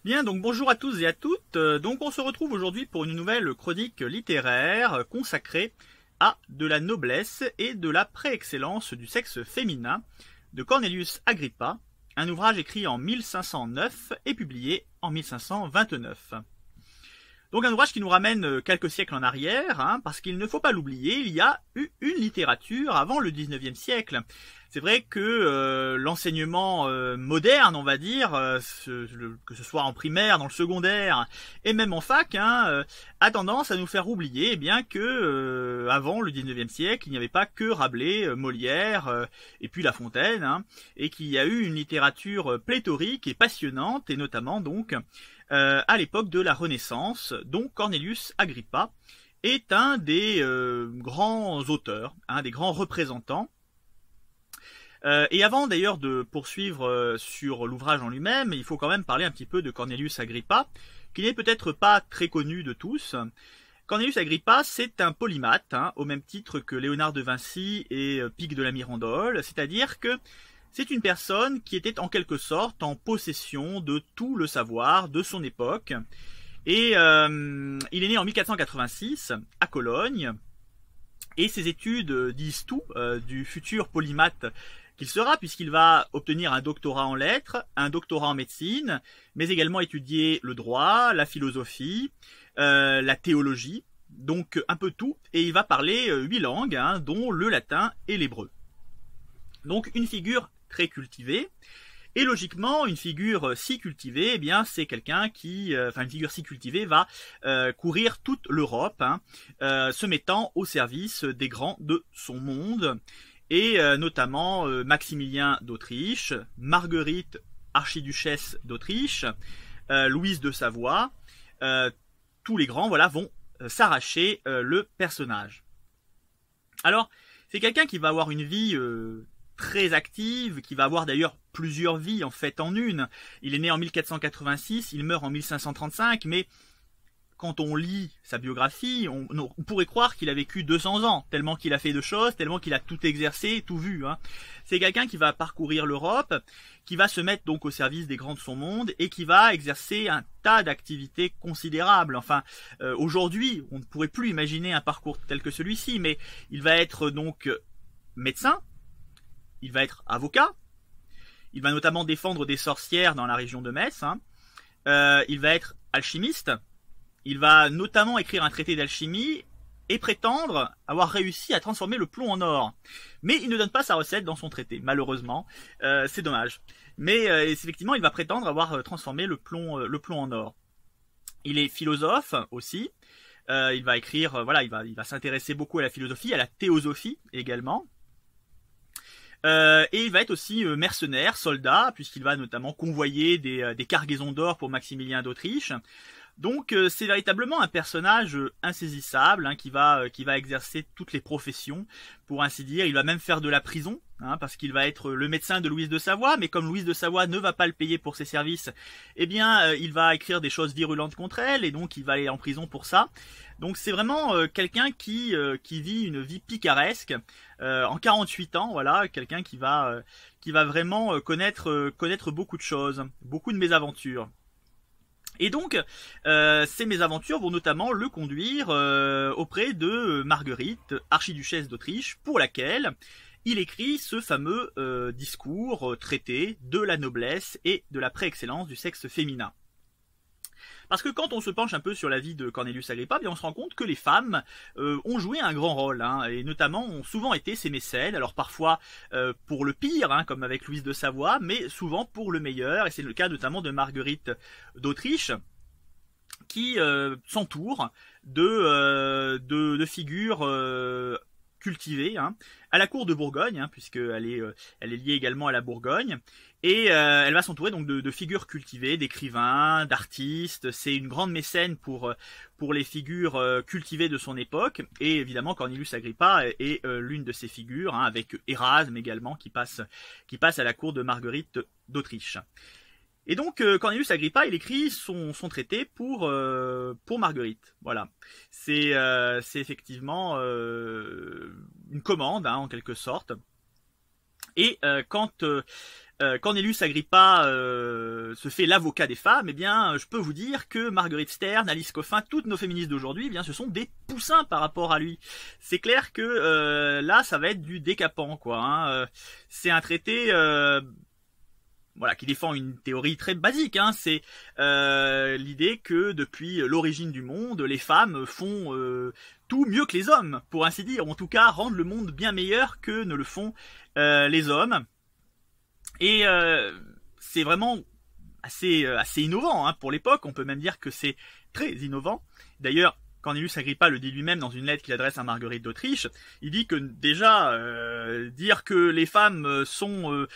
Bien, donc bonjour à tous et à toutes. Donc on se retrouve aujourd'hui pour une nouvelle chronique littéraire consacrée à de la noblesse et de la préexcellence du sexe féminin de Cornelius Agrippa, un ouvrage écrit en 1509 et publié en 1529. Donc un ouvrage qui nous ramène quelques siècles en arrière, parce qu'il ne faut pas l'oublier, il y a eu une littérature avant le 19e siècle. C'est vrai que l'enseignement moderne, on va dire, que ce soit en primaire, dans le secondaire, et même en fac, a tendance à nous faire oublier bien que avant le 19e siècle, il n'y avait pas que Rabelais, Molière, et puis La Fontaine, et qu'il y a eu une littérature pléthorique et passionnante, et notamment donc à l'époque de la Renaissance, dont Cornelius Agrippa est un des grands auteurs, un des grands représentants. Et avant d'ailleurs de poursuivre sur l'ouvrage en lui-même, il faut quand même parler un petit peu de Cornelius Agrippa, qui n'est peut-être pas très connu de tous. Cornelius Agrippa, c'est un polymathe, au même titre que Léonard de Vinci et Pic de la Mirandole, c'est-à-dire que c'est une personne qui était en quelque sorte en possession de tout le savoir de son époque. Et il est né en 1486 à Cologne. Et ses études disent tout du futur polymathe qu'il sera, puisqu'il va obtenir un doctorat en lettres, un doctorat en médecine, mais également étudier le droit, la philosophie, la théologie, donc un peu tout. Et il va parler 8 langues, dont le latin et l'hébreu. Donc une figure très cultivée. Et logiquement, une figure si cultivée, eh bien, c'est quelqu'un qui, une figure si cultivée va courir toute l'Europe, se mettant au service des grands de son monde, et notamment Maximilien d'Autriche, Marguerite, archiduchesse d'Autriche, Louise de Savoie, tous les grands, voilà, vont s'arracher le personnage. Alors, c'est quelqu'un qui va avoir une vie très active, qui va avoir d'ailleurs plusieurs vies en fait en une. Il est né en 1486, il meurt en 1535, mais quand on lit sa biographie, on pourrait croire qu'il a vécu 200 ans, tellement qu'il a fait de choses, tellement qu'il a tout exercé, tout vu. C'est quelqu'un qui va parcourir l'Europe, qui va se mettre donc au service des grands de son monde et qui va exercer un tas d'activités considérables. Enfin, aujourd'hui, on ne pourrait plus imaginer un parcours tel que celui-ci, mais il va être donc médecin, il va être avocat, il va notamment défendre des sorcières dans la région de Metz, il va être alchimiste, il va notamment écrire un traité d'alchimie et prétendre avoir réussi à transformer le plomb en or. Mais il ne donne pas sa recette dans son traité, malheureusement, c'est dommage. Mais effectivement, il va prétendre avoir transformé le plomb en or. Il est philosophe aussi, il va écrire, il va s'intéresser beaucoup à la philosophie, à la théosophie également. Et il va être aussi mercenaire, soldat, puisqu'il va notamment convoyer des cargaisons d'or pour Maximilien d'Autriche. Donc c'est véritablement un personnage insaisissable, qui va exercer toutes les professions, pour ainsi dire. Il va même faire de la prison, parce qu'il va être le médecin de Louise de Savoie, mais comme Louise de Savoie ne va pas le payer pour ses services, eh bien il va écrire des choses virulentes contre elle, et donc il va aller en prison pour ça. Donc c'est vraiment quelqu'un qui vit une vie picaresque en 48 ans, voilà, quelqu'un qui va vraiment connaître beaucoup de choses, beaucoup de mésaventures. Et donc, ces mésaventures vont notamment le conduire auprès de Marguerite, archiduchesse d'Autriche, pour laquelle il écrit ce fameux discours, traité de la noblesse et de la préexcellence du sexe féminin. Parce que quand on se penche un peu sur la vie de Cornelius Agrippa, bien on se rend compte que les femmes ont joué un grand rôle, et notamment ont souvent été ses mécènes, alors parfois pour le pire, comme avec Louise de Savoie, mais souvent pour le meilleur, et c'est le cas notamment de Marguerite d'Autriche, qui s'entoure de figures cultivée, à la cour de Bourgogne, puisqu'elle est liée également à la Bourgogne, et elle va s'entourer donc de figures cultivées, d'écrivains, d'artistes. C'est une grande mécène pour les figures cultivées de son époque, et évidemment Cornelius Agrippa est l'une de ces figures, avec Erasme également qui passe à la cour de Marguerite d'Autriche. Et donc Cornelius Agrippa, il écrit son traité pour Marguerite. Voilà, c'est effectivement une commande, en quelque sorte. Et quand Cornelius Agrippa se fait l'avocat des femmes, eh bien, je peux vous dire que Marguerite Stern, Alice Coffin, toutes nos féministes d'aujourd'hui, eh bien, ce sont des poussins par rapport à lui. C'est clair que là, ça va être du décapant, quoi. Hein. C'est un traité voilà, qui défend une théorie très basique, hein, c'est l'idée que depuis l'origine du monde, les femmes font tout mieux que les hommes, pour ainsi dire, ou en tout cas rendent le monde bien meilleur que ne le font les hommes. Et c'est vraiment assez innovant hein, pour l'époque, on peut même dire que c'est très innovant. D'ailleurs, Cornelius Agrippa le dit lui-même dans une lettre qu'il adresse à Marguerite d'Autriche, il dit que déjà, dire que les femmes sont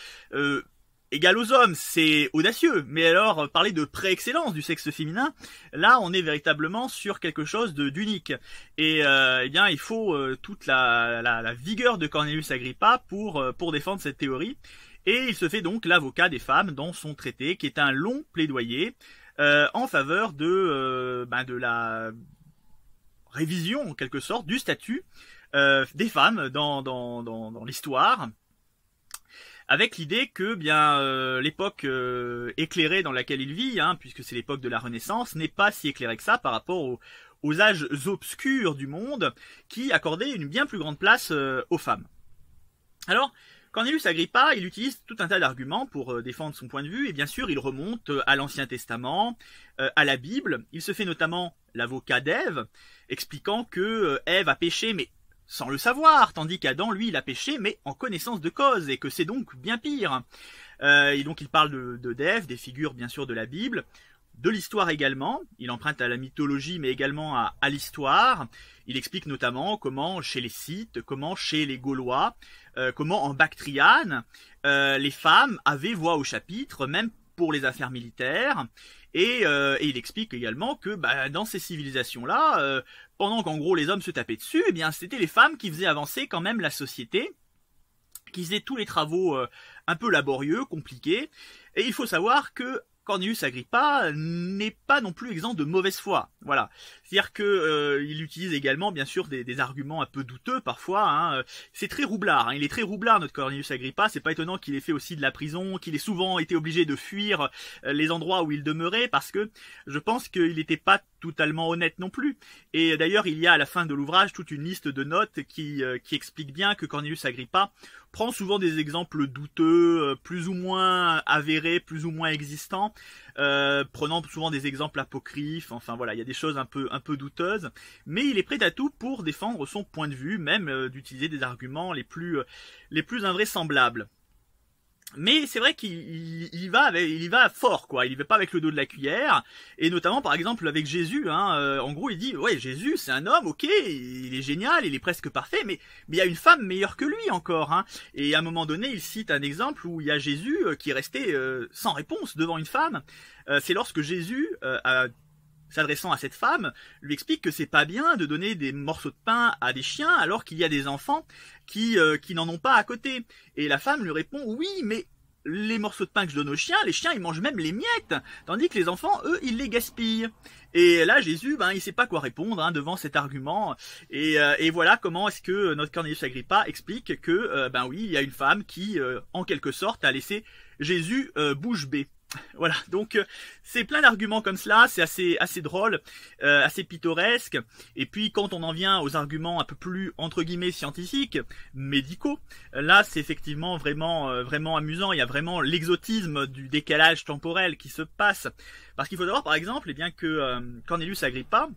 égales aux hommes, c'est audacieux, mais alors parler de préexcellence du sexe féminin, là on est véritablement sur quelque chose d'unique. Et eh bien il faut toute la vigueur de Cornelius Agrippa pour défendre cette théorie. Et il se fait donc l'avocat des femmes dans son traité, qui est un long plaidoyer en faveur de la révision, en quelque sorte, du statut des femmes dans l'histoire, avec l'idée que bien l'époque éclairée dans laquelle il vit, hein, puisque c'est l'époque de la Renaissance, n'est pas si éclairée que ça par rapport aux âges obscurs du monde, qui accordaient une bien plus grande place aux femmes. Alors, Cornelius Agrippa, il utilise tout un tas d'arguments pour défendre son point de vue, et bien sûr, il remonte à l'Ancien Testament, à la Bible. Il se fait notamment l'avocat d'Ève, expliquant que Ève a péché, mais sans le savoir, tandis qu'Adam, lui, il a péché, mais en connaissance de cause, et que c'est donc bien pire. Et donc, il parle d'Ève, des figures, bien sûr, de la Bible, de l'histoire également. Il emprunte à la mythologie, mais également à l'histoire. Il explique notamment comment chez les Scythes, comment chez les Gaulois, comment en Bactriane, les femmes avaient voix au chapitre, même pour les affaires militaires. Et il explique également que dans ces civilisations-là, pendant qu'en gros les hommes se tapaient dessus, eh bien c'était les femmes qui faisaient avancer quand même la société, qui faisaient tous les travaux un peu laborieux, compliqués. Et il faut savoir que Cornelius Agrippa n'est pas non plus exempt de mauvaise foi. Voilà. C'est-à-dire que il utilise également, bien sûr, des arguments un peu douteux parfois. Hein. C'est très roublard. Hein. Il est très roublard, notre Cornelius Agrippa. C'est pas étonnant qu'il ait fait aussi de la prison, qu'il ait souvent été obligé de fuir les endroits où il demeurait, parce que je pense qu'il n'était pas totalement honnête non plus. Et d'ailleurs, il y a à la fin de l'ouvrage toute une liste de notes qui explique bien que Cornelius Agrippa prend souvent des exemples douteux, plus ou moins avérés, plus ou moins existants, prenant souvent des exemples apocryphes. Enfin voilà, il y a des choses un peu douteuses, mais il est prêt à tout pour défendre son point de vue, même d'utiliser des arguments les plus invraisemblables. Mais c'est vrai qu'il y va fort, quoi. Il y va pas avec le dos de la cuillère, et notamment par exemple avec Jésus. Hein, en gros, il dit ouais, Jésus, c'est un homme, ok, il est génial, il est presque parfait, mais il y a une femme meilleure que lui encore. Hein. Et à un moment donné, il cite un exemple où il y a Jésus qui est resté sans réponse devant une femme. C'est lorsque Jésus s'adressant à cette femme, lui explique que c'est pas bien de donner des morceaux de pain à des chiens alors qu'il y a des enfants qui n'en ont pas à côté. Et la femme lui répond oui, mais les morceaux de pain que je donne aux chiens, les chiens ils mangent même les miettes, tandis que les enfants, eux, ils les gaspillent. Et là, Jésus, il sait pas quoi répondre devant cet argument. Et voilà comment est-ce que notre Cornelius Agrippa explique que, oui, il y a une femme qui, en quelque sorte, a laissé Jésus bouche bée. Voilà, donc c'est plein d'arguments comme cela, c'est assez drôle, assez pittoresque. Et puis quand on en vient aux arguments un peu plus entre guillemets scientifiques, médicaux, là c'est effectivement vraiment amusant. Il y a vraiment l'exotisme du décalage temporel qui se passe, parce qu'il faut savoir par exemple, que Cornelius Agrippa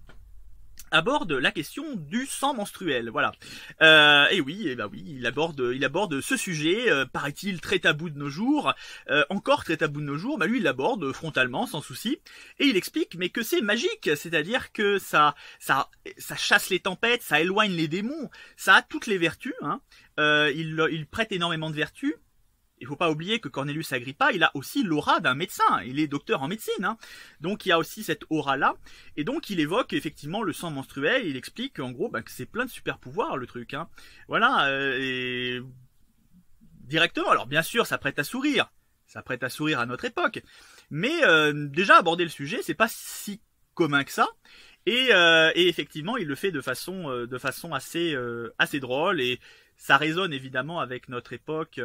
aborde la question du sang menstruel, voilà. Et oui, il aborde ce sujet, paraît-il très tabou de nos jours, encore très tabou de nos jours. Lui, il l'aborde frontalement, sans souci, et il explique, mais que c'est magique, c'est-à-dire que ça chasse les tempêtes, ça éloigne les démons, ça a toutes les vertus. Hein. Il prête énormément de vertus. Il faut pas oublier que Cornelius Agrippa, il a aussi l'aura d'un médecin. Il est docteur en médecine, hein. Donc il y a aussi cette aura-là. Et donc il évoque effectivement le sang menstruel. Il explique en gros que c'est plein de super pouvoirs le truc. Hein. Voilà. Et directement. Alors bien sûr, ça prête à sourire. Ça prête à sourire à notre époque. Mais déjà aborder le sujet, c'est pas si commun que ça. Et effectivement, il le fait de façon assez drôle. Et ça résonne évidemment avec notre époque.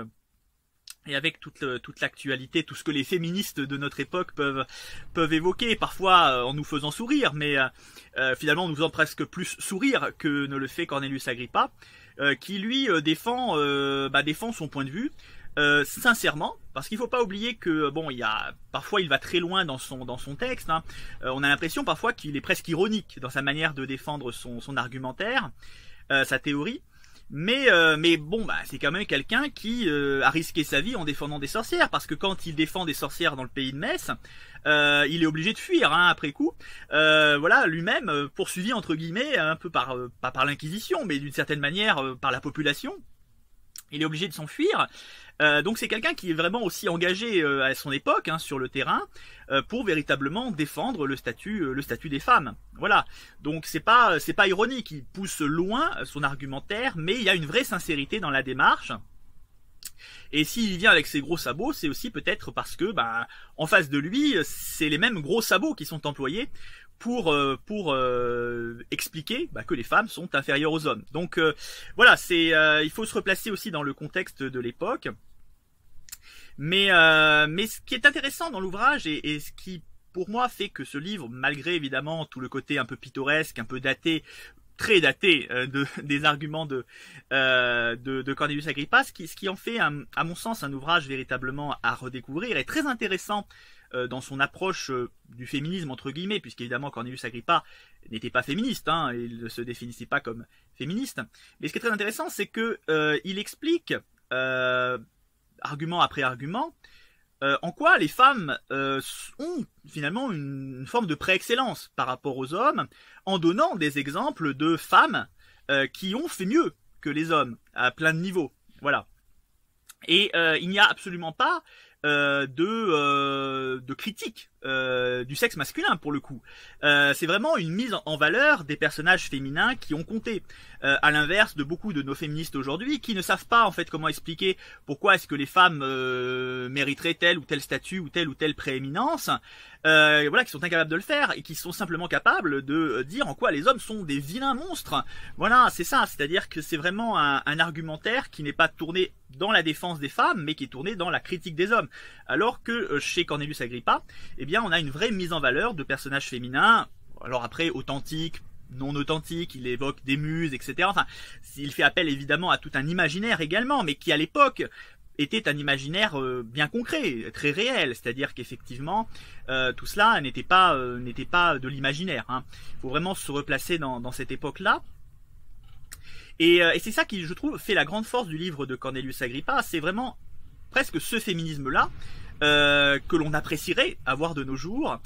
et avec toute l'actualité, tout ce que les féministes de notre époque peuvent évoquer, parfois en nous faisant sourire, mais finalement en nous faisant presque plus sourire que ne le fait Cornelius Agrippa, qui lui défend son point de vue sincèrement, parce qu'il faut pas oublier que bon, parfois il va très loin dans son texte. Hein. On a l'impression parfois qu'il est presque ironique dans sa manière de défendre son argumentaire, sa théorie. Mais bon, c'est quand même quelqu'un qui a risqué sa vie en défendant des sorcières, parce que quand il défend des sorcières dans le pays de Metz, il est obligé de fuir après coup. Voilà, lui-même poursuivi entre guillemets un peu pas par l'inquisition, mais d'une certaine manière par la population. Il est obligé de s'enfuir. Donc c'est quelqu'un qui est vraiment aussi engagé à son époque sur le terrain pour véritablement défendre le statut des femmes. Voilà. Donc c'est pas ironique, il pousse loin son argumentaire, mais il y a une vraie sincérité dans la démarche. Et s'il vient avec ses gros sabots, c'est aussi peut-être parce que en face de lui, c'est les mêmes gros sabots qui sont employés pour expliquer que les femmes sont inférieures aux hommes. Donc voilà, il faut se replacer aussi dans le contexte de l'époque. Mais ce qui est intéressant dans l'ouvrage et ce qui pour moi fait que ce livre, malgré évidemment tout le côté un peu pittoresque, un peu daté, très daté des arguments de Cornelius Agrippa, ce qui en fait à mon sens un ouvrage véritablement à redécouvrir et très intéressant dans son approche du féminisme entre guillemets, puisqu'évidemment Cornelius Agrippa n'était pas féministe, il ne se définissait pas comme féministe. Mais ce qui est très intéressant, c'est que il explique argument après argument en quoi les femmes ont finalement une forme de préexcellence par rapport aux hommes, en donnant des exemples de femmes qui ont fait mieux que les hommes à plein de niveaux. Voilà. Et il n'y a absolument pas de critique du sexe masculin pour le coup. C'est vraiment une mise en valeur des personnages féminins qui ont compté. À l'inverse de beaucoup de nos féministes aujourd'hui qui ne savent pas en fait comment expliquer pourquoi est-ce que les femmes mériteraient tel ou tel statut ou telle prééminence. Voilà, qui sont incapables de le faire et qui sont simplement capables de dire en quoi les hommes sont des vilains monstres. Voilà, c'est ça, c'est-à-dire que c'est vraiment un argumentaire qui n'est pas tourné dans la défense des femmes, mais qui est tourné dans la critique des hommes. Alors que chez Cornelius Agrippa, eh bien, on a une vraie mise en valeur de personnages féminins. Alors après, authentiques, non authentiques, il évoque des muses, etc. Enfin, il fait appel évidemment à tout un imaginaire également, mais qui à l'époque était un imaginaire bien concret, très réel, c'est-à-dire qu'effectivement tout cela n'était pas de l'imaginaire. Il faut vraiment se replacer dans cette époque-là. Et c'est ça qui, je trouve, fait la grande force du livre de Cornelius Agrippa, c'est vraiment presque ce féminisme-là que l'on apprécierait avoir de nos jours,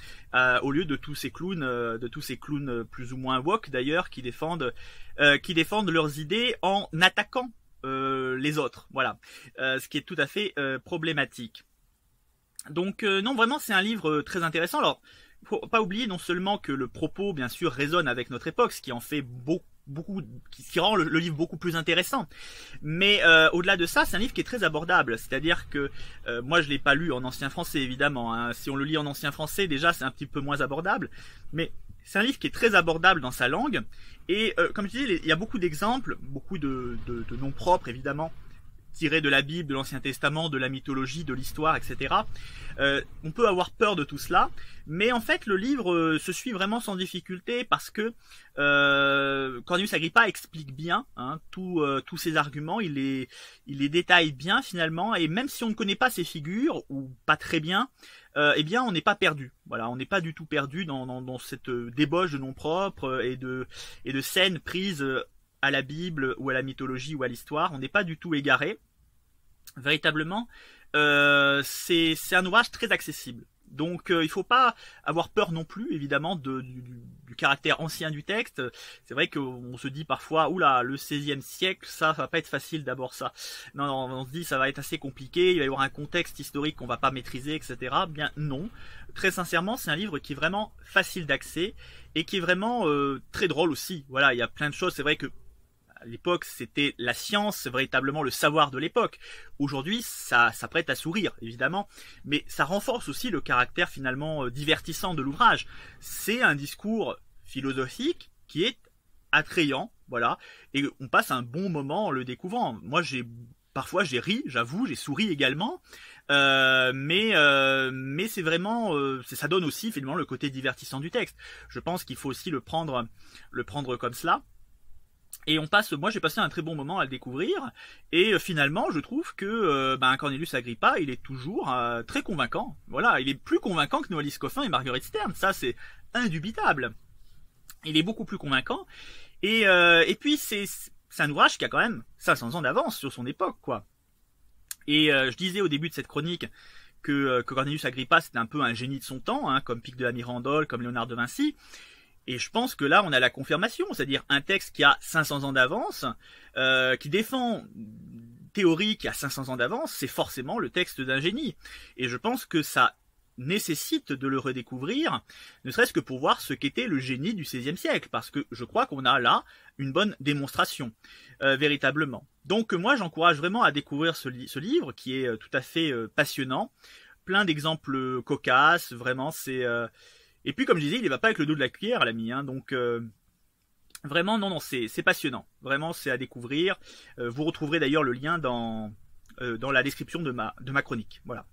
au lieu de tous ces clowns plus ou moins woke d'ailleurs, qui défendent leurs idées en attaquant les autres. Voilà, ce qui est tout à fait problématique. Donc non, vraiment c'est un livre très intéressant. Alors, faut pas oublier non seulement que le propos bien sûr résonne avec notre époque, ce qui en fait beaucoup qui rend le livre beaucoup plus intéressant, mais au-delà de ça, c'est un livre qui est très abordable, c'est-à-dire que moi je l'ai pas lu en ancien français évidemment, si on le lit en ancien français déjà c'est un petit peu moins abordable, mais c'est un livre qui est très abordable dans sa langue, et comme je disais, il y a beaucoup d'exemples, beaucoup de noms propres évidemment, tirés de la Bible, de l'Ancien Testament, de la mythologie, de l'histoire, etc. On peut avoir peur de tout cela, mais en fait le livre se suit vraiment sans difficulté parce que Cornelius Agrippa explique bien tous ses arguments, il les détaille bien finalement, et même si on ne connaît pas ces figures, ou pas très bien, eh bien on n'est pas perdu. Voilà, on n'est pas du tout perdu dans cette débauche de noms propres et de scènes prises à la Bible ou à la mythologie ou à l'histoire. On n'est pas du tout égaré. Véritablement, c'est un ouvrage très accessible. Donc il ne faut pas avoir peur non plus évidemment du caractère ancien du texte. C'est vrai qu'on se dit parfois oula, le XVIe siècle, ça va pas être facile d'abord ça. Non, on se dit ça va être assez compliqué, il va y avoir un contexte historique qu'on va pas maîtriser, etc. Bien non. Très sincèrement, c'est un livre qui est vraiment facile d'accès et qui est vraiment très drôle aussi. Voilà, il y a plein de choses, c'est vrai que à l'époque, c'était la science, véritablement le savoir de l'époque. Aujourd'hui, ça prête à sourire, évidemment, mais ça renforce aussi le caractère finalement divertissant de l'ouvrage. C'est un discours philosophique qui est attrayant, voilà, et on passe un bon moment en le découvrant. Moi, j'ai parfois j'ai ri, j'avoue, j'ai souri également, mais c'est vraiment, ça donne aussi finalement le côté divertissant du texte. Je pense qu'il faut aussi le prendre comme cela. Et moi j'ai passé un très bon moment à le découvrir, et finalement je trouve que Cornelius Agrippa, il est toujours très convaincant. Voilà, il est plus convaincant que Noah Coffin et Marguerite Stern, ça c'est indubitable. Il est beaucoup plus convaincant, et puis c'est un ouvrage qui a quand même 500 ans d'avance sur son époque, quoi. Et je disais au début de cette chronique que Cornelius Agrippa c'était un peu un génie de son temps, hein, comme Pic de la Mirandole, comme Léonard de Vinci. Et je pense que là, on a la confirmation, c'est-à-dire un texte qui a 500 ans d'avance, qui défend théorie qui a 500 ans d'avance, c'est forcément le texte d'un génie. Et je pense que ça nécessite de le redécouvrir, ne serait-ce que pour voir ce qu'était le génie du XVIe siècle, parce que je crois qu'on a là une bonne démonstration, véritablement. Donc moi, j'encourage vraiment à découvrir ce livre, qui est tout à fait passionnant, plein d'exemples cocasses, vraiment, c'est... Et puis, comme je disais, il ne va pas avec le dos de la cuillère, l'ami, hein, donc... Vraiment, non, c'est passionnant. Vraiment, c'est à découvrir. Vous retrouverez d'ailleurs le lien dans la description de ma chronique. Voilà.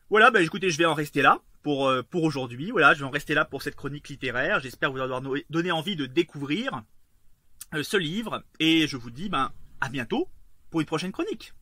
Voilà, écoutez, je vais en rester là pour aujourd'hui. Voilà, je vais en rester là pour cette chronique littéraire. J'espère vous avoir donné envie de découvrir ce livre. Et je vous dis, à bientôt pour une prochaine chronique.